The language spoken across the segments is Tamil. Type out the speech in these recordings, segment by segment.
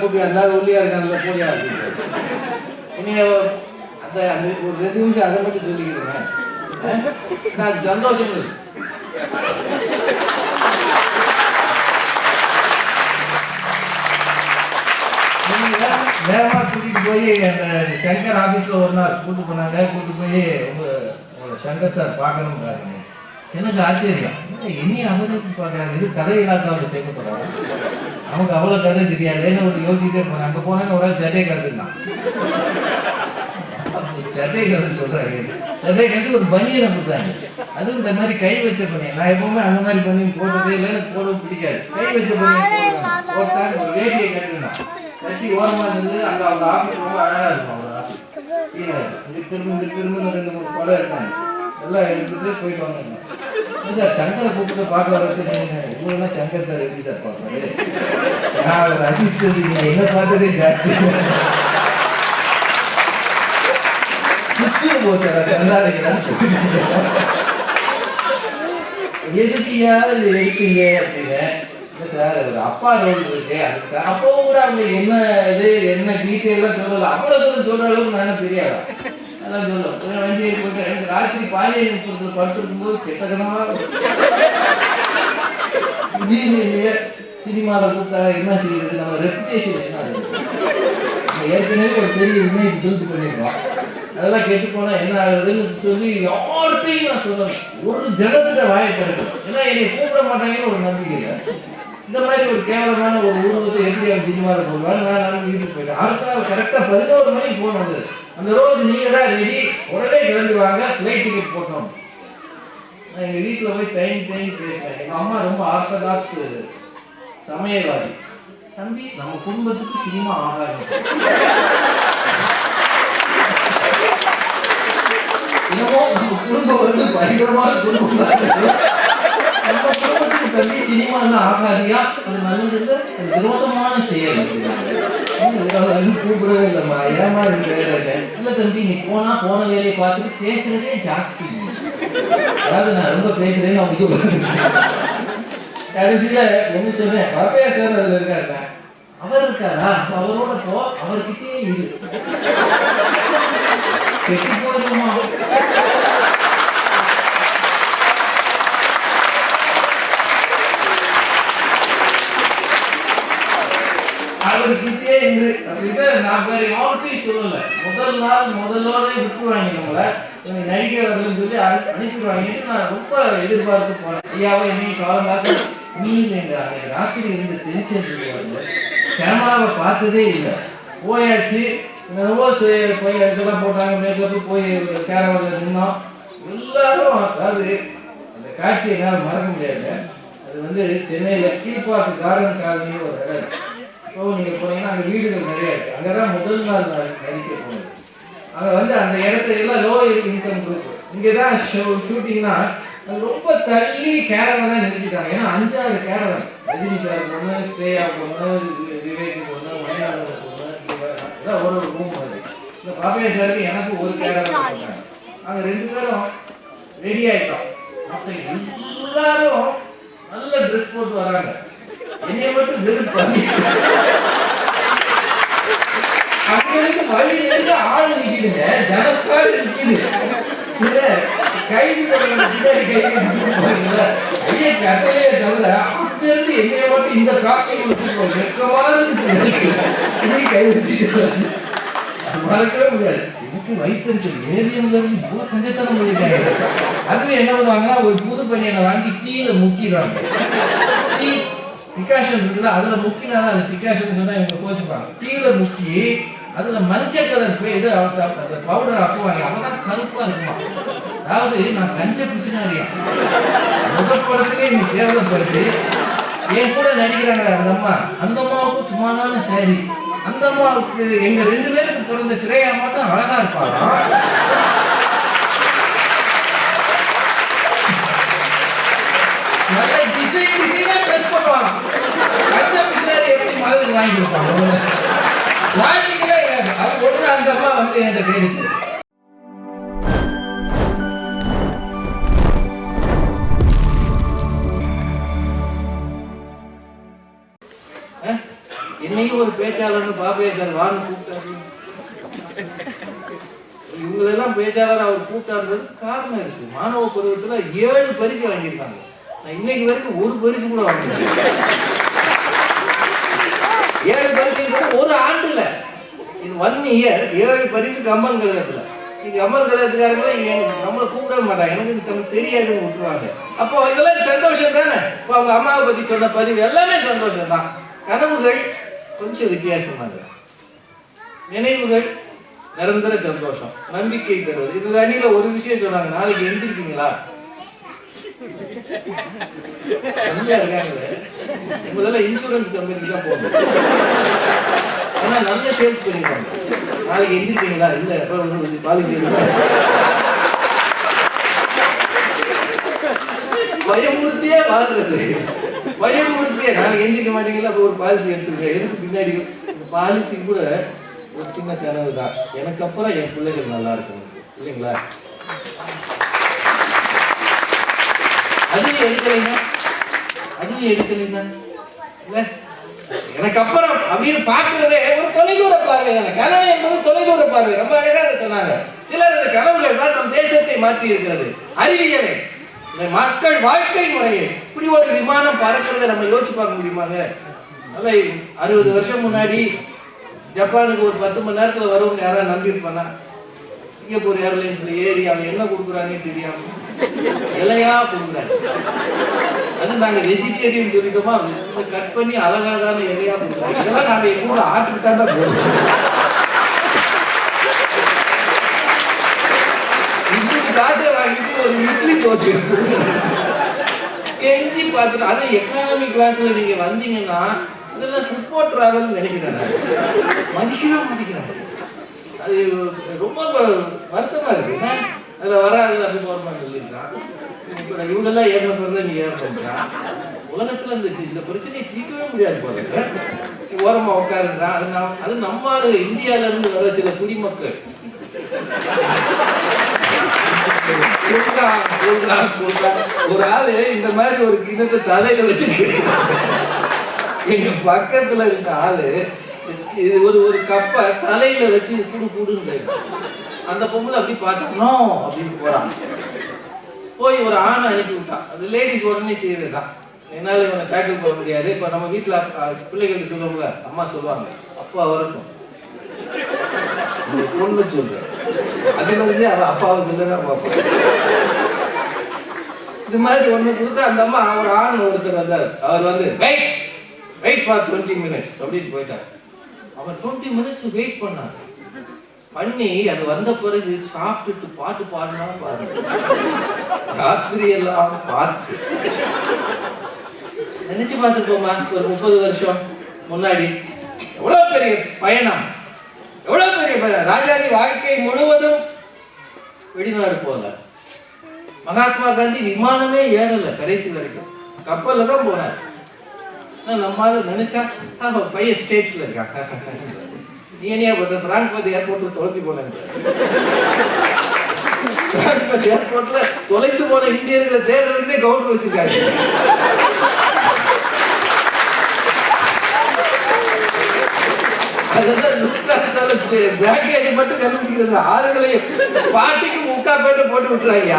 கூப்பி அந்த ஒல்லியா இருக்காங்கல்ல போலியா இருக்கு. இனி அந்த அந்த ஒரு 2 நிமிஷம் அதை மட்டும் சொல்லிக்கிறேன். நான் சந்தோஷம் இல்லை. நேரமாக கூட்டிகிட்டு போய் அந்த சங்கர் ஆஃபீஸில் ஒரு நாள் கூப்பிட்டு போனாங்க. கூப்பிட்டு போய் உங்களை சங்கர் சார் பார்க்கணும்ன்றாங்க. எனக்கு ஆச்சரியம், இனி அவருக்கு பார்க்குறாங்க, இது கதை இலாக்காவில் சேர்க்க போகிறாங்க. நமக்கு அவ்வளோ கதை தெரியாதுன்னு ஒரு யோசிச்சுட்டே போனேன். அங்கே போனேன்னு ஒரு ஆள் சட்டை கற்றுக்கலாம். சட்டை கற்று சொல்கிறாங்க. சட்டை கற்று ஒரு பனியனை கொடுத்தாங்க. அதுவும் இந்த மாதிரி கை வச்ச பனியன். நான் எப்பவுமே அந்த மாதிரி பனியன் போட்டதே இல்லை, எனக்கு போடவும் பிடிக்காது. கை வச்ச பனியன் போட்டால் ஒரு வேட்டியை கட்டணும். கட்டி ஓரமாக இருந்து அங்கே அவங்க ஆஃபீஸ் ரொம்ப அழகாக இருக்கும். அவங்க ஆஃபீஸ் இங்கே திரும்ப 2-3 படம் இருக்காங்க. எல்லாம் எடுத்துட்டு போயிட்டு வாங்க. சார் சங்கரை கூப்பிட்டு பார்க்க வர இவங்கெல்லாம் சங்கர் சார் எப்படி சார் பார்ப்பாரு? நான் ஒரு அசிஸ்டன்ட், நீங்கள் என்ன பார்த்ததே ஜாஸ்தி. எதுக்கியா இது எடுப்பீங்க அப்படின்னு சார் ஒரு அப்பா ரோல் இருக்கு. அதுக்கு அப்பவும் கூட அவங்க என்ன இது என்ன டீட்டெயிலாம் சொல்லலை. அவ்வளோ தூரம் சொல்கிற அளவுக்கு நானும் தெரியாதா அதான் சொல்லுவேன். வண்டியை போட்டு எனக்கு ராத்திரி பாலியல் படுத்திருக்கும் போது கெட்டதனமாக இல்லையே சினிமாவில் கூப்பிட்டா என்ன செய்யுறது, நம்ம ரெப்புடேஷன் என்ன ஆகுது. ஏற்கனவே ஒரு பெரிய இமேஜ் பில்ட் பண்ணிடுறோம். அதெல்லாம் கெட்டு போனால் என்ன ஆகுதுன்னு சொல்லி யார்கிட்டையும் நான் சொல்லணும். ஒரு ஜனத்திட்ட வாயை கிடைக்கும். ஏன்னா என்னை கூப்பிட மாட்டாங்கன்னு ஒரு நம்பிக்கை இல்லை. இந்த மாதிரி ஒரு கேவலமான ஒரு உருவத்தை எப்படி அவங்க சினிமாவில் போடுவாங்க. நான் வீட்டுக்கு போயிட்டேன். அடுத்த நாள் கரெக்டாக 11 மணிக்கு போன வந்தது. அந்த ரோடு நீங்கள் தான் ரெடி, உடனே கிளம்பி வாங்க, ஃப்ளைட் டிக்கெட் போட்டோம். நான் எங்கள் வீட்டில் போய் டைம் பேசுகிறேன். எங்கள் அம்மா ரொம்ப ஆர்த்தடாக்ஸ் சமயவாதி. தம்பி நம்ம குடும்பத்துக்கு சினிமா ஆகாது. என்னமோ நம்ம குடும்பம் வந்து பயங்கரமான குடும்பம் தான். நம்ம குடும்பத்துக்கு தம்பி சினிமாலாம் ஆகாதியா, அது நல்லது இல்லை, அது விரோதமான செயல். கூப்பிடவே இல்லைம்மா, ஏமா இருக்கேன். இல்லை தம்பி நீ போன வேலையை பார்த்துட்டு பேசுறதே ஜாஸ்தி. அதாவது நான் ரொம்ப பேசுறேன்னு அவங்க சொல்லுவேன். கடைசியில் என்ன சொன்னேன், பாப்பையா சார் அதில் இருக்காருங்க. அவர் இருக்காரா, அவரோட போ, அவர்கிட்டே இரு. கெட்டு போயிருமா? அவர்கிட்டே இரு அப்படின்னா நான் வேற யார்கிட்டையும் சொல்லலை. முதல்லோட விட்டுருவாங்க நம்மளை, நடிக்க வரலன்னு சொல்லி அனுப்பிடுவாங்கன்னு நான் ரொம்ப எதிர்பார்த்து போனேன். ஐயாவை என்னையும் காலங்காக்க நீ இல்லைங்கிறாங்க. ராத்திரி இருந்து டென்ஷன் சொல்லுவாங்க. கேமராவை பார்த்ததே இல்லை. போயாச்சு, என்னவோ போய் இதெல்லாம் போட்டாங்க, மேக்கப்பு போய் கேரவாவில் நின்னோம். எல்லாரும் அதாவது அந்த காட்சியை என்னால் மறக்க முடியாது. அது வந்து சென்னையில் கீழ்பாக்கு கார்டன் காலனி ஒரு இடம். இப்போ நீங்கள் போனீங்கன்னா அங்கே வீடுகள் நிறையா இருக்குது. அங்கே தான் முதல் நாள் நடிக்க போனது. அங்கே வந்து அந்த இடத்துல எல்லாம் லோ இன்கம் குரூப். இங்கே தான் ஷூட்டிங்னா ரொம்ப தள்ளி கேரவன் தான் நிறுத்திட்டாங்க. ஏன்னா 5-6 கேரவன், ரஜினி சார் பொண்ணு, ஸ்ரேயா பொண்ணு, விவேக் பொண்ணு, மணிநாதன் பொண்ணு, இதெல்லாம் ஒரு ரூம் வருது. இந்த பாப்பையா சாருக்கு எனக்கு ஒரு கேரவன் போட்டாங்க. நாங்கள் 2 பேரும் ரெடி ஆகிட்டோம். மற்ற எல்லாரும் நல்ல ட்ரெஸ் போட்டு வராங்க. என்னைய மட்டும் வெறும் பண்ணி அங்கிருந்து வழியிலிருந்து ஆளு நிற்கிதுங்க, ஜனக்காடு நிற்கிது. கைது பின்னாடி கைது ஐயா கட்டையே தவிர அங்கிருந்து என்னைய மட்டும் இந்த காசையும் கை வச்சுட்டு மறக்கவே முடியாது. எனக்கு வயிற்று இருக்குது, ஏரியாவில் இருந்து இவ்வளோ கஞ்சத்தனம் பண்ணிட்டாங்க. அதுவும் என்ன பண்ணுவாங்கன்னா ஒரு புது பையனை வாங்கி தீயில முக்கிடுவாங்க. தீ பிகாஷன் இருக்குல்ல, அதில் முக்கினா அது பிகாஷன் சொன்னால் இவங்க கோச்சுப்பாங்க. தீயில முக்கி அதில் மஞ்சள் கலர் இது அந்த பவுடர் அப்புவாங்க. அப்பதான் கருப்பாக இருக்குமா. அதாவது நான் கஞ்ச பிசினாரியா முதல் படத்துலேயே நீ கேவலப்படுத்தி என் கூட நடிக்கிறாங்க அந்த அம்மா. அந்த அம்மாவுக்கும் சும்மானான சேரி. அந்த அம்மாவுக்கு எங்க 2 பேருக்கு பிறந்த ஸ்ரேயா மட்டும் அழகா இருப்பாங்க. நல்ல டிசைனா ட்ரெஸ் பண்ணுவாங்க. கஞ்ச பிசினாரி எப்படி மகளுக்கு வாங்கி கொடுப்பாங்க. வாங்கிக்கவே அது ஒன்று அந்த அம்மா வந்து என்கிட்ட கேட்டுச்சு. என்னையே என்னையும் ஒரு பேச்சாளர்னு பாப்பையா சார் வான்னு கூப்பிட்டாரு. இவங்களெல்லாம் பேச்சாளர் அவர் கூப்பிட்டாருன்றது காரணம் இருக்கு. மாணவ பருவத்துல 7 பரிசு வாங்கியிருக்காங்க. நான் இன்னைக்கு வரைக்கும் ஒரு பரிசு கூட வாங்கினேன். 7 பரிசு ஒரு ஆண்டுல, இது 1 இயர் 7 பரிசு கம்பன் கழகத்துல. இது கம்பன் கழகத்துக்காரங்களே நம்மளை கூப்பிட மாட்டாங்க, எனக்கு நமக்கு தெரியாதுன்னு விட்டுருவாங்க. அப்போ இதெல்லாம் சந்தோஷம் தானே. இப்போ அவங்க அம்மாவை பத்தி சொன்ன பதிவு எல்லாமே சந்தோஷம் தான். கனவுகள் கொஞ்சம் வித்தியாசமாக, நினைவுகள் நிரந்தர சந்தோஷம், நம்பிக்கை தருவது. இது அணியில ஒரு விஷயம் சொன்னாங்க, நாளைக்கு எழுந்திருக்கீங்களா இருக்காங்களே, முதல்ல இன்சூரன்ஸ் கம்பெனிக்கு தான் போகணும். ஆனா நல்ல சேல்ஸ் பண்ணிருக்காங்க. நாளைக்கு எழுந்திருக்கீங்களா, இல்ல ஒரு பாலிசி பயமுறுத்தியே வாழ்றது, பயமுறுத்தியே நாளைக்கு எந்திரிக்க மாட்டீங்களா, அப்ப ஒரு பாலிசி எடுத்துருக்க. எதுக்கு பின்னாடி பாலிசி கூட ஒரு சின்ன கனவு தான், எனக்கு அப்புறம் என் பிள்ளைகள் நல்லா இருக்கணும் இல்லைங்களா. அதுவும் எடுக்கலைங்க, அதுவும் எடுக்கலைங்க இல்ல, எனக்கு அப்புறம் அப்படின்னு பார்க்கிறதே ஒரு தொலைதூர பார்வை தானே. கனவு என்பது தொலைதூர பார்வை. ரொம்ப அழகா சொன்னாங்க. சிலர் இந்த கனவுகள் தான் நம் தேசத்தை மாற்றி இருக்கிறது. அறிவியலை, மக்கள் வாழ்க்கை முறையை, இப்படி ஒரு விமானம் பறக்கிறத நம்ம யோசிச்சு பார்க்க முடியுமாங்க? 60 வருஷம் முன்னாடி ஜப்பானுக்கு ஒரு 10 மணி நேரத்துல வரும்னு யாராவது நம்பியிருப்பானா? சிங்கப்பூர் ஏர்லைன்ஸ்ல ஏறி அவங்க என்ன கொடுக்குறாங்கன்னு தெரியாம இலையா கொடுக்குறாங்க. அது நாங்க வெஜிடேரியன் சொல்லிட்டோமா, கட் பண்ணி அழகான இலையா கொடுக்குறாங்க. இதெல்லாம் நாங்க எங்க கூட ஆட்டுக்கு தான் போடுறோம். காசை வாங்கிட்டு ஒரு இட்லி தோசை கெஞ்சி பார்த்துட்டு, அது எக்கானமி கிளாஸ்ல நீங்க வந்தீங்கன்னா இதெல்லாம் ஃபுட்பால் டிராவல் நினைக்கிறேன், மதிக்கவே மாட்டேங்கிறாங்க. அது ரொம்ப வருத்தமா இருக்கு. அதுல வராது அப்படி கவர்மெண்ட் சொல்லியிருக்கான். இப்ப இவங்கெல்லாம் ஏற போறத நீ ஏற பண்றான். உலகத்துல இந்த பிரச்சனையை தீர்க்கவே முடியாது போல ஓரமா உட்காருன்றான். அது நம்ம இந்தியால இருந்து வர சில குடிமக்கள் ஒரு ஆளு இந்த மாதிரி ஒரு கிணத்தை தலையில வச்சுட்டு, எங்க பக்கத்துல இருக்க ஆளு இது ஒரு கப்பை தலையில வச்சு கூடுன்னு அந்த பொம்பளை அப்படி பார்த்தோம் அப்படின்னு போறான். போய் ஒரு ஆணை அனுப்பி விட்டான். அது லேடிஸ் உடனே செய்யறதுதான், என்னால இவனை டேக்கிள் பண்ண முடியாது. இப்ப நம்ம வீட்டுல பிள்ளைகளுக்கு சொல்லுவாங்கள, அம்மா சொல்லுவாங்க அப்பா வரட்டும் பொண்ணு சொல்றேன், அதுல வந்து அவன் அப்பாவுக்கு இல்லைன்னா பார்ப்போம். இது மாதிரி ஒண்ணு கொடுத்து அந்த அம்மா ஒரு ஆண் ஒருத்தர் வந்தார். அவர் வந்து வெயிட் ஃபார் 20 minutes அப்படின்னு போயிட்டார். அவன் 20 minutes வெயிட் பண்ணார். பண்ணி அது வந்த பிறகு சாப்பிட்டுட்டு பாட்டு பாடினா பாருங்க, ராத்திரி எல்லாம் பாட்டு. நினைச்சு பார்த்துருக்கோமா, ஒரு 30 வருஷம் முன்னாடி எவ்வளவு பெரிய பயணம், எவ்வளவு பெரிய பயணம். ராஜாஜி வாழ்க்கை முழுவதும் வெளிநாடு போல. மகாத்மா காந்தி விமானமே ஏறல, கடைசி வரைக்கும் கப்பல்ல தான் போனார். நம்மளால நினைச்சா பையன் ஸ்டேட்ஸ்ல இருக்கான், நீ என்ன பண்ற, பிராங்க்பர்ட் ஏர்போர்ட்ல தொலைத்து போனேன். பிராங்க்பர்ட் ஏர்போர்ட்ல தொலைத்து போன இந்தியர்களை தேடுறதுக்குன்னே கவுண்டர் வச்சிருக்காங்க. மட்டும் கண்டுபிடிக்கிறது, ஆளுகளையும் பாட்டிக்கு முக்கா பேட்டை போட்டு விட்டுறாங்க.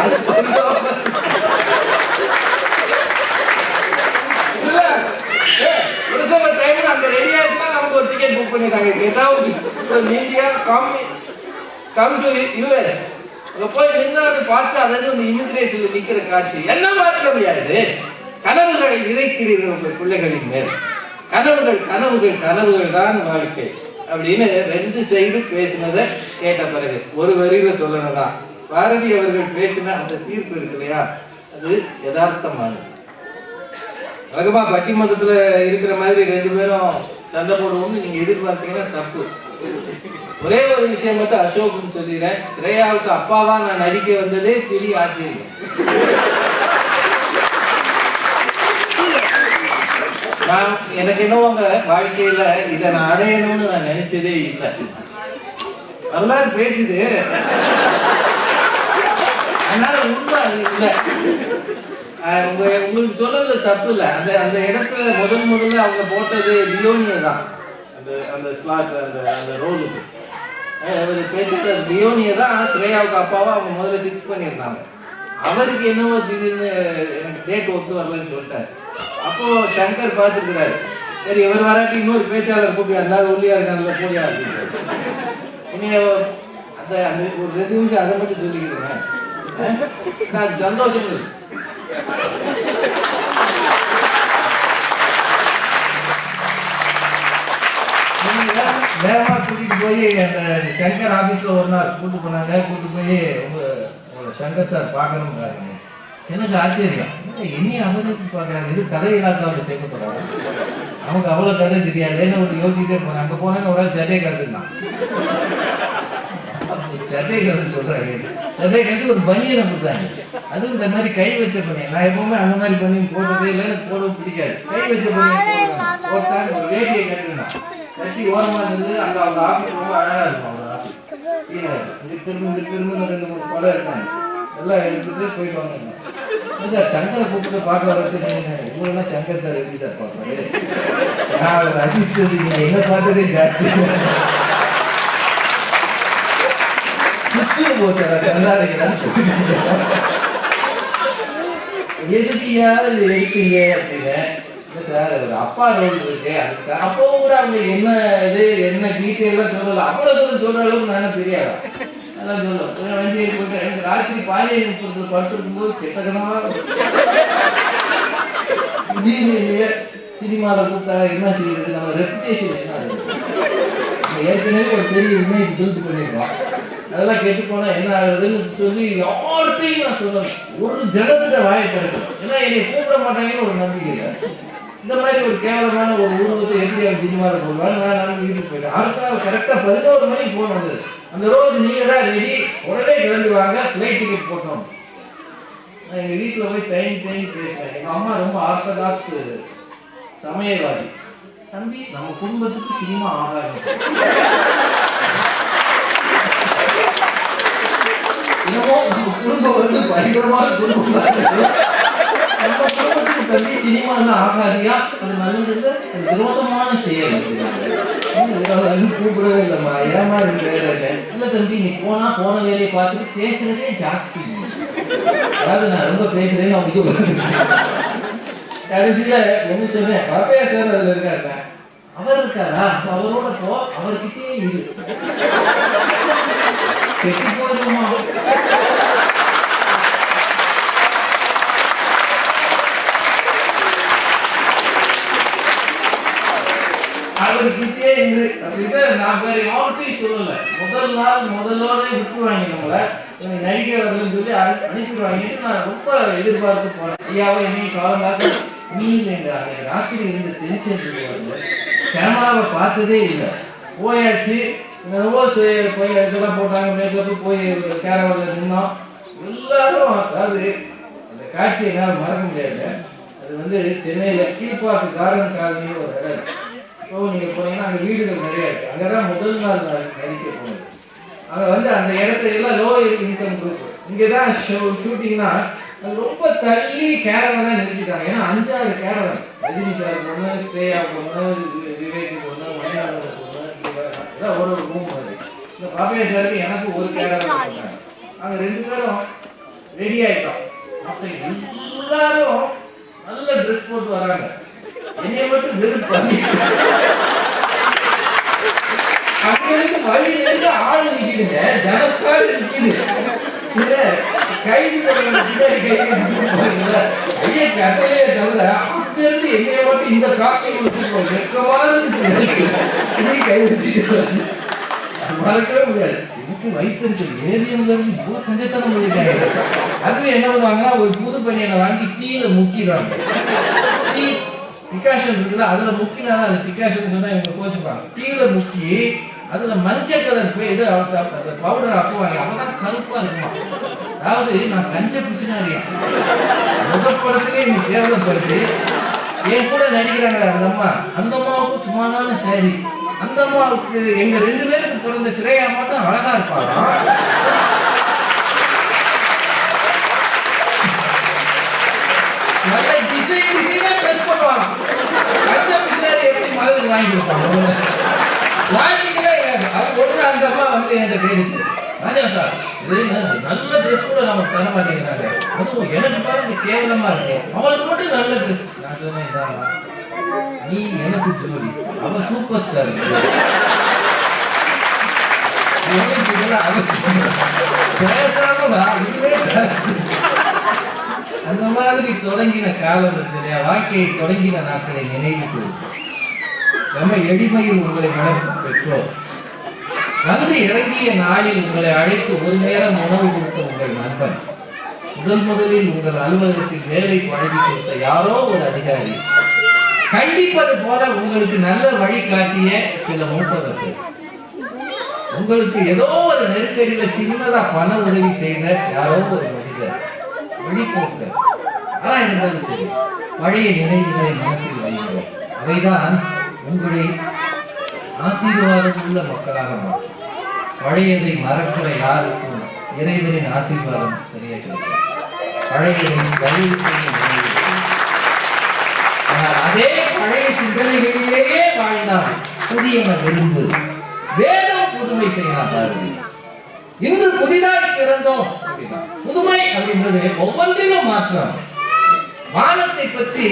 அந்த ரெடியா இருந்தா நமக்கு ஒரு டிக்கெட் புக் பண்ணிட்டாங்க. ஏதாவது இந்தியா கம் டு US போய் நின்று பார்த்து அதாவது அந்த இமிகிரேஷன்ல நிக்கிற காட்சி என்ன மாற்ற முடியாது. கனவுகளை விதைக்கிறீர்கள் உங்கள் பிள்ளைகளின் மேல். கனவுகள் கனவுகள் கனவுகள் தான் வாழ்க்கை அப்படின்னு 2 சைடு பேசினதை கேட்ட பிறகு ஒரு வரியில சொல்லணும்னா, பாரதி அவர்கள் பேசின அந்த தீர்ப்பு இருக்கு இல்லையா, அது யதார்த்தமானது. வழக்கமா பட்டிமன்றத்துல இருக்கிற மாதிரி 2 பேரும் சண்டை போடுவோம்னு நீங்க எதிர்பார்த்தீங்கன்னா தப்பு. ஒரே ஒரு விஷயம் மட்டும் அசோக்னு சொல்லிடுறேன், ஸ்ரேயாவுக்கு அப்பாவா நான் நடிக்க வந்ததே பெரிய ஆச்சரியம். எனக்கு என்னவோங்க வாழ்க்கையில இதை நான் அடையணும்னு நான் நினைச்சதே இல்லை. வரலாறு பேசுது, அதனால உண்மை இல்லை. உங்களுக்கு சொல்றது தப்பு இல்லை. அந்த இடத்துல முதல்ல அவங்க போட்டது லியோனியா தான். அந்த அந்த ஸ்லாட் அந்த ரோலுக்கு அவர் பேசுகிற லியோனியை தான் ஸ்ரேயாவுக்கு அப்பாவா அவங்க முதல்ல ஃபிக்ஸ் பண்ணியிருந்தாங்க. அவருக்கு என்னவோ திடீர்னு எனக்கு டேட் ஒத்து வரலன்னு சொல்லிட்டார். அப்போது சங்கர் பார்த்துருக்கிறாரு, சரி இவர் வராட்டி இன்னொரு பேச்சாளர் கூப்பிட்டு இருந்தாலும் ஒல்லியா இருக்காங்கல்ல போலியா அப்படின்னு. இனி அந்த அந்த ஒரு 2 நிமிஷம் அதை மட்டும் சொல்லிக்கிறேன். நான் சந்தோஷம் வேகமா கூட்டிட்டு போய் அந்த சங்கர் ஆபீஸ்ல ஒரு நாள் கூட்டு போனாங்க. கூட்டு போய் உங்களை சங்கர் சார் பார்க்கணும்ன்றாங்க. எனக்கு ஆச்சரியம், இனி அவருக்கு பார்க்குறாங்க, இது கதை இலாக்காவில் சேர்க்கப்படுறாங்க. நமக்கு அவ்வளோ கதை தெரியாதுன்னு ஒரு யோசிச்சுட்டே போனேன். அங்கே போனேன்னு ஒரு ஆள் சட்டையை கற்றுனான். சட்டையை கற்று சொல்கிறாங்க, சட்டையை கட்டி ஒரு பனியனை கொடுத்தாங்க. அதுவும் இந்த மாதிரி கை வச்ச பனியன். நான் எப்பவுமே அந்த மாதிரி பனியன் போட்டதே இல்லை, எனக்கு போடவும் பிடிக்காது. கை வச்ச பனியன் போட்டாங்க. ஒரு வேட்டியை கட்டினான், கட்டி ஓரமாக இருந்து அங்கே அவங்க ஆஃபீஸ் ரொம்ப அழகாக இருக்கும். அவங்க ஆஃபீஸ் இங்கே திரும்ப 2-3 படம் இருக்காங்க. எல்லாம் எடுத்துட்டு போயிட்டு வாங்க. சங்கரை கூப்பிட்டு பார்க்க வச்சுருங்க, இவங்கெல்லாம் சங்கர் சார் எப்படி சார் பார்ப்பாரு? நான் அவர் அசிஸ்டன்ட், நீங்கள் என்ன பார்த்ததே ஜாஸ்தி போச்சாரா சந்தாரிக்கிறான்னு எதுக்கு யாரும் எடுத்தீங்க அப்படின்னு. சார் ஒரு அப்பா ரோல் இருக்கு, அதுக்கு அப்பவும் கூட அவங்க என்ன இது என்ன டீட்டெயிலாக சொல்லலை. அவ்வளோ தூரம் சொல்கிற அளவுக்கு நானும் தெரியாதா அதான் சொல்லுவேன். வண்டியை போட்டு எனக்கு ராத்திரி பாலியை படுத்துருக்கும் போது கெட்டகனமாக சினிமாவில் கூப்பிட்டா என்ன செய்யுது, நம்ம ரெப்புடேஷன் என்ன ஏற்கனவே ஒரு பெரிய இமேஜ் பில்ட் பண்ணியிருக்கோம். அதெல்லாம் கெட்டு போனால் என்ன ஆகுதுன்னு சொல்லி யார்கிட்டையும் நான் சொல்லணும். ஒரு ஜனத்திட்ட வாயை கிடைக்கும். ஏன்னா என்னை கூப்பிட மாட்டாங்கன்னு ஒரு நம்பிக்கை இல்லை. இந்த மாதிரி ஒரு கேவலமான ஒரு உருவத்தை எப்படி அவர் சினிமாவில் போடுவாங்க. நான் வீட்டுக்கு போயிட்டேன். அடுத்த நாள் கரெக்டாக 11 மணிக்கு ஃபோன் வந்தது, அந்த ரோடு நீங்கள் தான் ரெடி, உடனே கிளம்பி வாங்க, ஃப்ளைட் டிக்கெட் போட்டோம். நான் எங்கள் வீட்டில் போய் டைம் பேசுகிறேன். எங்கள் அம்மா ரொம்ப ஆர்த்தடாக்ஸ் சமயவாதி. தம்பி நம்ம குடும்பத்துக்கு சினிமா ஆகாது, இன்னமும் நம்ம குடும்பம் வந்து பயங்கரமான குடும்பம் தான். நம்ம குடும்பத்துக்கு தம்பி சினிமாலாம் ஆகாதியா, அது நல்லது இல்லை, அது விரோதமான செயல். கூப்பிடவே இல்லைம்மா, ஏமா வேலை இல்லை தம்பி, நீ போன வேலையை பார்த்துட்டு பேசுறதே ஜாஸ்தி. அதாவது நான் ரொம்ப பேசுறேன்னு அப்படி சொல்லுவேன். கடைசியில் என்ன சொன்னேன், பாப்பையா சார் அதில் இருக்காருங்க. அவர் இருக்காரா, அவரோட போ, அவர்கிட்டயே இரு, கெட்டு போயிருமா. அவர்கிட்டயே இரு அப்படின்ட்டு நான் வேற யார்கிட்டையும் சொல்லலை. முதல் நாள் முதல்லோட விட்டுருவாங்க, நம்மளை நடிகை வரலன்னு சொல்லி அனுப்பிடுவாங்கன்னு நான் ரொம்ப எதிர்பார்த்து போனேன். ஐயாவை என்னையும் காலங்காக்க நீங்கிறாங்க. ராத்திரி இருந்த டென்ஷன் சொல்லுவாங்க. கேமராவை பார்த்ததே இல்லை. போயாச்சு, என்னவோ போய் இதெல்லாம் போட்டாங்க, மேக்கப்பு போய் கேரவாவில் நின்னோம். எல்லாரும் அதாவது அந்த காட்சியை என்னால் மறக்க முடியாது. அது வந்து சென்னையில் கீழ்பாக்கு கார்டன் காலனி ஒரு இடம். இப்போ நீங்கள் போனீங்கன்னா அங்கே வீடுகள் நிறையா இருக்குது. அங்கே தான் முதல் நாள் நான் நடிக்க போனது. அங்கே வந்து அந்த இடத்துல எல்லாம் லோ இன்கம் குரூப். இங்கே தான் ஷூட்டிங்னா அது ரொம்ப தள்ளி கேரவன் தான் நிறுத்திட்டாங்க. ஏன்னா 5-6 கேரவன், ரஜினி சார் பொண்ணு, ஸ்ரேயா பொண்ணு, விவேக் பொண்ணு, மணியாளர் பொண்ணு, இதெல்லாம் ஒரு ரூம் வருது. இந்த பாப்பையா சாருக்கு எனக்கு ஒரு கேரவன் போட்டாங்க. நாங்கள் 2 பேரும் ரெடி ஆகிட்டோம். அப்போ எல்லாரும் நல்ல ட்ரெஸ் போட்டு வராங்க. என்னைய மட்டும் வெறும் பண்ணி அங்கிருந்து வழியிலிருந்து ஆளு நிற்கிதுங்க, ஜனக்காடு நிற்கிது. கைது ஐயா கட்டையே தவிர அங்கிருந்து என்னைய மட்டும் இந்த காஸ்டியூம் கை வச்சுட்டு மறக்கவே முடியாது. எனக்கு வயிற்று இருக்குது, ஏரியாவில் இருந்து இவ்வளோ கஞ்சத்தனம் பண்ணிட்டாங்க. அதுவும் என்ன பண்ணுவாங்கன்னா, ஒரு புது பனியனை வாங்கி தீயில முக்கிடுவாங்க. டீ டிகாஷன் இருக்குல்ல, அதில் முக்கினா அது டிகாஷன் சொன்னால் இவங்க கோச்சுப்பாங்க. தீயில முக்கி அதில் மஞ்சள் கலர் இது அந்த பவுடர் அப்புவாங்க. அப்போதான் கருப்பாக இருக்குமா. அதாவது நான் கஞ்ச பிசினாரியா முதல் படத்துலேயே நீ கேவலப்படுத்தி என் கூட நடிக்கிறாங்களே அந்த அம்மா. அந்த அம்மாவுக்கு சும்மாதான சாரி. அந்த அம்மாவுக்கு எங்கள் 2 பேருக்கு பிறந்த ஸ்ரேயா மட்டும் அழகா இருப்பாங்க. நல்ல டிசைனா ட்ரெஸ் பண்ணுவாங்க. அந்த பிசினாரி எப்படி மகளுக்கு வாங்கி கொடுப்பாங்க? வாங்கிக்கவே இருக்காது. அது ஒன்று அந்த அம்மா வந்து என்கிட்ட கேட்டுச்சு, ராஜா சார் இது நல்ல ட்ரெஸ் கூட நமக்கு தர மாட்டேங்கிறாங்க, அதுவும் எனக்கு பாருங்க கேவலமா இருக்கு, அவளுக்கு மட்டும் நல்ல ட்ரெஸ். நான் சொன்னேன், நீ எனக்கு ஜோடி, அவன் சூப்பர் ஸ்டார். அந்த மாதிரி தொடங்கின காலம் இருக்கு, வாழ்க்கையை தொடங்கின நாட்களை நினைவு நம்ம எளிமையில் உங்களை வளர்க்கும் பெற்றோர், வந்து இறங்கிய நாளில் உங்களை அழைத்து ஒரு நேரம் உணவு கொடுத்த உங்கள் நண்பன், முதலில் உங்கள் அலுவலகத்தில் வேலை வழங்கி கொடுத்த யாரோ ஒரு அதிகாரி, கண்டிப்பது போல உங்களுக்கு நல்ல வழி காட்டிய சில மூத்தவர்கள், உங்களுக்கு ஏதோ ஒரு நெருக்கடியில சின்னதா பண உதவி செய்த யாரோ ஒரு மனிதர், வழிபோக்கர். ஆனா இருந்தாலும் சரி, பழைய நினைவுகளை மனத்தில் வையுங்கள். அவைதான் உங்களை ஆசீர்வாதம் உள்ள மக்களாக மாற்றும். பழையதை மறக்கிற யாருக்கும் இறைவனின் ஆசீர்வாதம் சரியா கிடைக்கும். பழையதை அதே பழைய சிந்தனைகளிலேயே வாழ்ந்தால் புதியன விரும்பு, வேதம் புதுமை செய்யலாம். இன்று புதிதாக பிறந்தோம் அப்படின்னா புதுமை அப்படின்றது ஒவ்வொன்றிலும் மாற்றம். வானத்தை பற்றி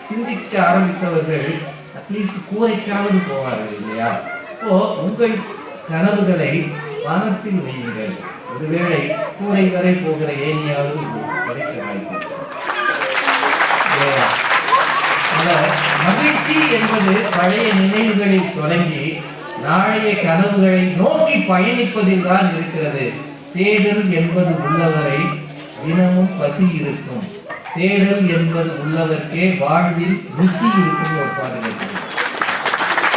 சிந்திக்க ஆரம்பித்தவர்கள் அட்லீஸ்ட் கூரைக்காவது போவார்கள் இல்லையா? இப்போ உங்கள் கனவுகளை வானத்தில் வையுங்கள். ஒருவேளை கூரை வரை போகிற ஏனியாவது கிடைக்க வாய்ப்பு. மகிழ்ச்சி என்பது பழைய நினைவுகளில் தொடங்கி நாளைய கனவுகளை நோக்கி பயணிப்பதில் தான் இருக்கிறது. தேடல் என்பது உள்ளவரை தினமும் பசி இருக்கும், தேடல் என்பது உள்ளவர்க்கே வாழ்வில் ருசி இருக்கும். ஒரு பாடல்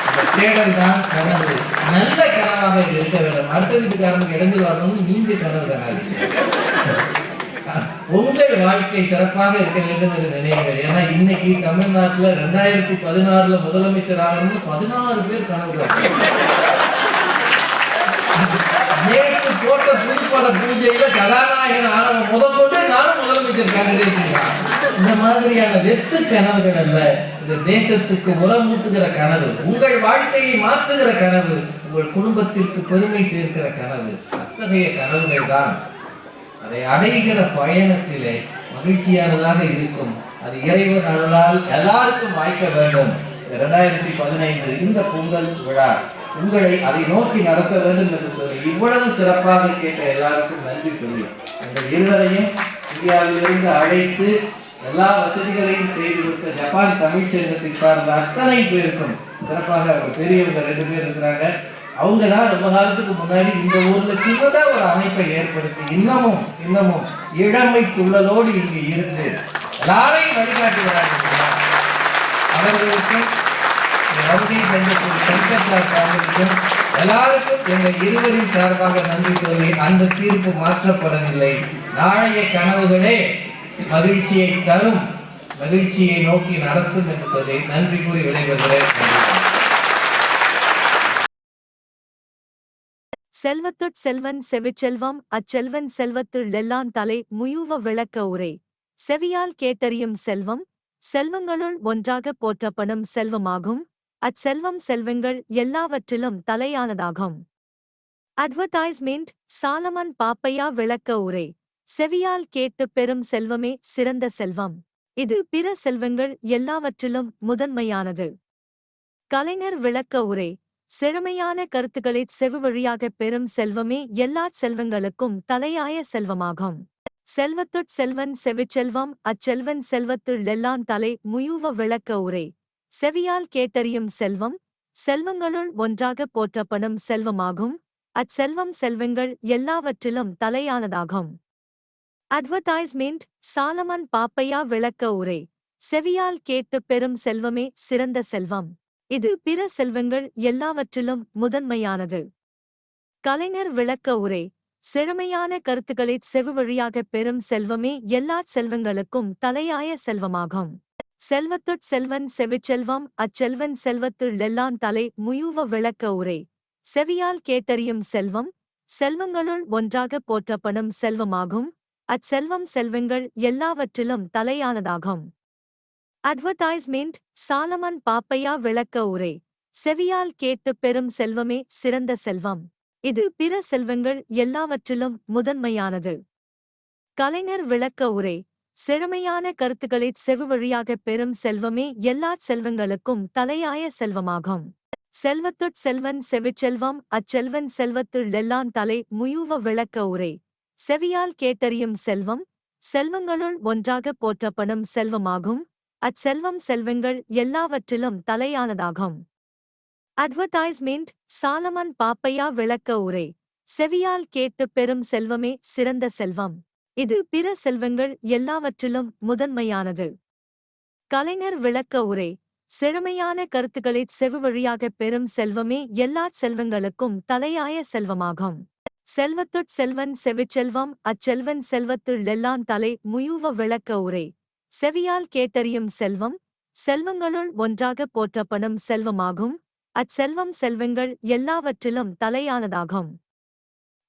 அந்த தேடல் தான் கனவு. நல்ல கனவாக இருக்க வேண்டும். அடுத்த வீட்டுக்காரனுக்கு இடந்து வரணும் நீங்க கனவு காணாதீங்க. உங்கள் வாழ்க்கை சிறப்பாக இருக்க வேண்டும் என்று நினைவுகள். ஏன்னா இன்னைக்கு தமிழ்நாட்டுல 2016 முதலமைச்சர் ஆகணும்னு 16 பேர் கனவு. நேற்று போட்ட புதுப்பட பூஜையில கதாநாயகன் ஆனவன் முதற்கொண்டு நானும் முதலமைச்சர் கேண்டிடேட். இந்த மாதிரியான வெத்து கனவுகள் அல்ல, இது தேசத்துக்கு உரமூட்டுகிற கனவு, உங்கள் வாழ்க்கையை மாற்றுகிற கனவு, உங்கள் குடும்பத்திற்கு பெருமை சேர்க்கிற கனவு. அத்தகைய கனவுகள் தான் அதை அடைகிற பயணத்திலே மகிழ்ச்சியானதாக இருக்கும். அது இறைவன் அருளால் எல்லாருக்கும் வாய்க்க வேண்டும். 2015 இந்த பொங்கல் விழா உங்களை அதை நோக்கி நடத்த வேண்டும் என்று சொல்லி இவ்வளவு சிறப்பாக கேட்ட எல்லாருக்கும் நன்றி சொல்லி, அந்த இருவரையும் இந்தியாவிலிருந்து அழைத்து எல்லா வசதிகளையும் செய்து கொடுத்த ஜப்பான் தமிழ் சங்கத்தை சார்ந்த அத்தனை பேருக்கும் சிறப்பாக பெரியவங்க 2 பேர் இருக்கிறாங்க. அவங்க தான் ரொம்ப காலத்துக்கு முன்னாடி இந்த ஊர்ல சின்னதா ஒரு அமைப்பை ஏற்படுத்தி இன்னமும் இளமை துள்ளலோடு இங்கு இருந்து எல்லாரையும் வழிகாட்டுகிறார்கள். அவர்களுக்கும் எல்லாருக்கும் எங்கள் இருவரின் சார்பாக நன்றி சொல்லி, அந்த தீர்ப்பு மாற்றப்படவில்லை. நாளைய கனவுகளே மகிழ்ச்சியை தரும், மகிழ்ச்சியை நோக்கி நடத்தும் என்று சொல்லி நன்றி கூறி விடைபெறுகிறேன். செல்வத்துட் செல்வன் செவிச்செல்வம் அச்செல்வன் செல்வத்துள் எல்லாம் தலை முயுவ விளக்க உரை. செவியால் கேட்டறியும் செல்வம் செல்வங்களுள் ஒன்றாக போற்றப்படும் செல்வமாகும். அச்செல்வம் செல்வங்கள் எல்லாவற்றிலும் தலையானதாகும். அட்வர்டைஸ்மெண்ட். சாலமன் பாப்பையா விளக்க உரை. செவியால் கேட்டு பெறும் செல்வமே சிறந்த செல்வம். இது பிற செல்வங்கள் எல்லாவற்றிலும் முதன்மையானது. கலைஞர் விளக்க உரை. செழுமையான கருத்துக்களைச் செவிவழியாகப் பெறும் செல்வமே எல்லாச் செல்வங்களுக்கும் தலையாய செல்வமாகும். செல்வத்துட் செல்வன் செவிச்செல்வம் அச்செல்வன் செல்வத்துள் எல்லாம் தலை முயுவ விளக்க உரை. செவியால் கேட்டறியும் செல்வம் செல்வங்களுள் ஒன்றாக போற்றப்படும் செல்வமாகும். அச்செல்வம் செல்வங்கள் எல்லாவற்றிலும் தலையானதாகும். அட்வர்டைஸ்மெண்ட். சாலமன் பாப்பையா விளக்க உரை. செவியால் கேட்டு பெறும் செல்வமே சிறந்த செல்வம். இது பிற செல்வங்கள் எல்லாவற்றிலும் முதன்மையானது. கலைஞர் விளக்க உரை. செழுமையான கருத்துக்களைச் செவிவழியாகப் பெறும் செல்வமே எல்லாச் செல்வங்களுக்கும் தலையாய செல்வமாகும். செல்வத்துட் செல்வன் செவிச்செல்வம் அச்செல்வன் செல்வத்துள் எல்லாம் தலை முயுவ விளக்க உரை. செவியால் கேட்டறியும் செல்வம் செல்வங்களுள் ஒன்றாக போற்றப்படும் செல்வமாகும். அச்செல்வம் செல்வங்கள் எல்லாவற்றிலும் தலையானதாகும். அட்வர்டைஸ்மெண்ட் சாலமன் பாப்பையா விளக்க உரை செவியால் கேட்டுப் பெறும் செல்வமே சிறந்த செல்வம். இது பிற செல்வங்கள் எல்லாவற்றிலும் முதன்மையானது. கலைஞர் விளக்க உரை செழுமையான கருத்துக்களைச் செவிவழியாகப் பெறும் செல்வமே எல்லாச் செல்வங்களுக்கும் தலையாய செல்வமாகும். செல்வத்துட் செல்வன் செவிச்செல்வம் அச்செல்வன் செல்வத்துள்ளெல்லாந் தலை முயூவ விளக்க உரை செவியால் கேட்டறியும் செல்வம் செல்வங்களுள் ஒன்றாகப் போற்றப்படும் செல்வமாகும். அச்செல்வம் செல்வங்கள் எல்லாவற்றிலும் தலையானதாகும். அட்வர்டைஸ்மெண்ட் சாலமன் பாப்பையா விளக்க உரை செவியால் கேட்டுப் பெறும் செல்வமே சிறந்த செல்வம். இது பிற செல்வங்கள் எல்லாவற்றிலும் முதன்மையானது. கலைஞர் விளக்க உரை செழுமையான கருத்துக்களைச் செவிவழியாகப் பெறும் செல்வமே எல்லாச் செல்வங்களுக்கும் தலையாய செல்வமாகும். செல்வத்துட் செல்வன் செவிச்செல்வம் அச்செல்வன் செல்வத்துள்ளெல்லாந் தலை முயூவ விளக்க உரை செவியால் கேட்டறியும் செல்வம் செல்வங்களுள் ஒன்றாகப் போற்றப்படும் செல்வமாகும். அச்செல்வம் செல்வங்கள் எல்லாவற்றிலும் தலையானதாகும்.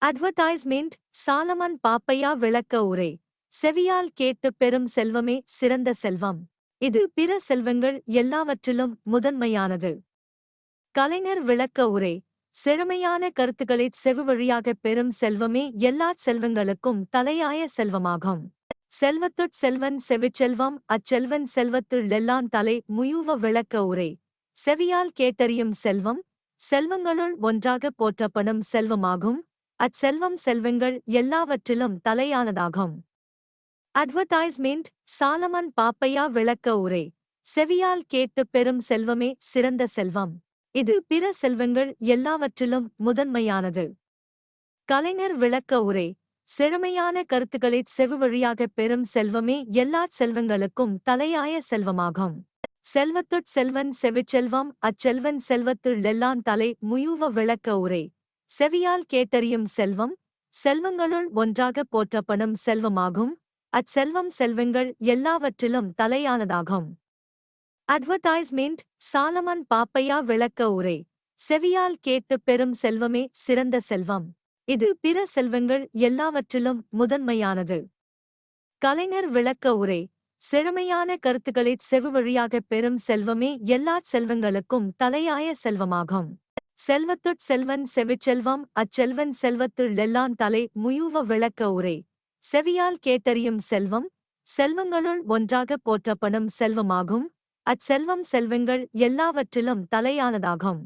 அட்வர்டைஸ்மெண்ட் சாலமன் பாப்பையா விளக்க உரை செவியால் கேட்டுப் பெறும் செல்வமே சிறந்த செல்வம். இது பிற செல்வங்கள் எல்லாவற்றிலும் முதன்மையானது. கலைஞர் விளக்க உரை செழுமையான கருத்துக்களைச் செவிவழியாகப் பெறும் செல்வமே எல்லாச் செல்வங்களுக்கும் தலையாய செல்வமாகும். செல்வத்துட் செல்வன் செவிச்செல்வம் அச்செல்வன் செல்வத்துள்ளெல்லாந் தலை முயூவ விளக்க உரை செவியால் கேட்டறியும் செல்வம் செல்வங்களுள் ஒன்றாகப் போற்றப்படும் செல்வமாகும். அச்செல்வம் செல்வங்கள் எல்லாவற்றிலும் தலையானதாகும். அட்வர்டைஸ்மெண்ட் சாலமன் பாப்பையா விளக்க உரை செவியால் கேட்டுப் பெறும் செல்வமே சிறந்த செல்வம். இது பிற செல்வங்கள் எல்லாவற்றிலும் முதன்மையானது. கலைஞர் விளக்க உரை செழுமையான கருத்துக்களைச் செவிவழியாகப் பெறும் செல்வமே எல்லாச் செல்வங்களுக்கும் தலையாய செல்வமாகும். செல்வத்துட் செல்வன் செவிச்செல்வம் அச்செல்வன் செல்வத்துள்ளெல்லாந் தலை முயூவ விளக்க உரை செவியால் கேட்டறியும் செல்வம் செல்வங்களுள் ஒன்றாகப் போற்றப்படும் செல்வமாகும். அச்செல்வம் செல்வங்கள் எல்லாவற்றிலும் தலையானதாகும். அட்வர்டைஸ்மெண்ட் சாலமன் பாப்பையா விளக்க உரை செவியால் கேட்டுப் பெறும் செல்வமே சிறந்த செல்வம். இது பிற செல்வங்கள் எல்லாவற்றிலும் முதன்மையானது. கலைஞர் விளக்க உரை செழுமையான கருத்துக்களைச் செவிவழியாகப் பெறும் செல்வமே எல்லாச் செல்வங்களுக்கும் தலையாய செல்வமாகும். செல்வத்துட் செல்வன் செவிச்செல்வம் அச்செல்வன் செல்வத்துள்ளெல்லாந் தலை முயூவ விளக்க உரை செவியால் கேட்டறியும் செல்வம் செல்வங்களுள் ஒன்றாகப் போற்றப்படும் செல்வமாகும். அச்செல்வம் செல்வங்கள் எல்லாவற்றிலும் தலையானதாகும்.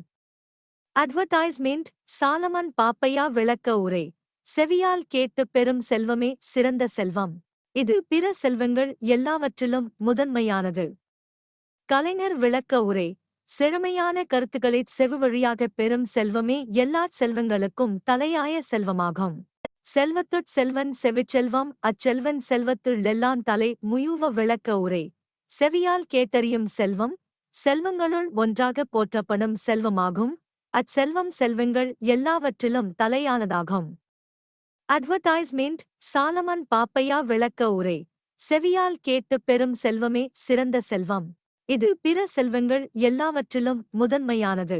அட்வர்டைஸ்மெண்ட் சாலமன் பாப்பையா விளக்க உரை செவியால் கேட்டுப் பெறும் செல்வமே சிறந்த செல்வம். இது பிற செல்வங்கள் எல்லாவற்றிலும் முதன்மையானது. கலைஞர் விளக்க உரை செழுமையான கருத்துக்களைச் செவிவழியாகப் பெறும் செல்வமே எல்லாச் செல்வங்களுக்கும் தலையாய செல்வமாகும். செல்வத்துட் செல்வன் செவிச்செல்வம் அச்செல்வன் செல்வத்துள்ளெல்லாந் தலை முயூவ விளக்க உரை செவியால் கேட்டறியும் செல்வம் செல்வங்களுள் ஒன்றாகப் போற்றப்படும் செல்வமாகும். அச்செல்வம் செல்வங்கள் எல்லாவற்றிலும் தலையானதாகும். அட்வர்டைஸ்மெண்ட் சாலமன் பாப்பையா விளக்க உரை செவியால் கேட்டுப் பெறும் செல்வமே சிறந்த செல்வம். இது பிற செல்வங்கள் எல்லாவற்றிலும் முதன்மையானது.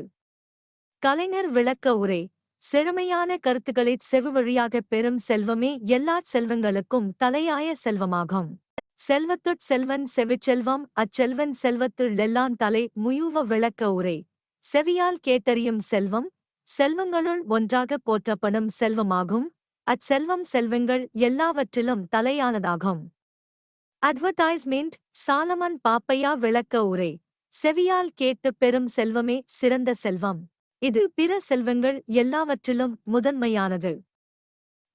கலைஞர் விளக்க உரை செழுமையான கருத்துக்களைச் செவிவழியாகப் பெறும் செல்வமே எல்லாச் செல்வங்களுக்கும் தலையாய செல்வமாகும். செல்வத்துட் செல்வன் செவிச்செல்வம் அச்செல்வன் செல்வத்துள்ளெல்லாந் தலை முயூவ விளக்க உரை செவியால் கேட்டறியும் செல்வம் செல்வங்களுள் ஒன்றாகப் போற்றப்படும் செல்வமாகும். அச்செல்வம் செல்வங்கள் எல்லாவற்றிலும் தலையானதாகும். அட்வர்டைஸ்மெண்ட் சாலமன் பாப்பையா விளக்க உரை செவியால் கேட்டுப் பெறும் செல்வமே சிறந்த செல்வம். இது பிற செல்வங்கள் எல்லாவற்றிலும் முதன்மையானது.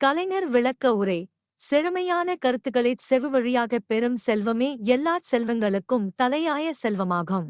கலைஞர் விளக்க உரை செழுமையான கருத்துக்களைச் செவிவழியாகப் பெறும் செல்வமே எல்லாச் செல்வங்களுக்கும் தலையாய செல்வமாகும்.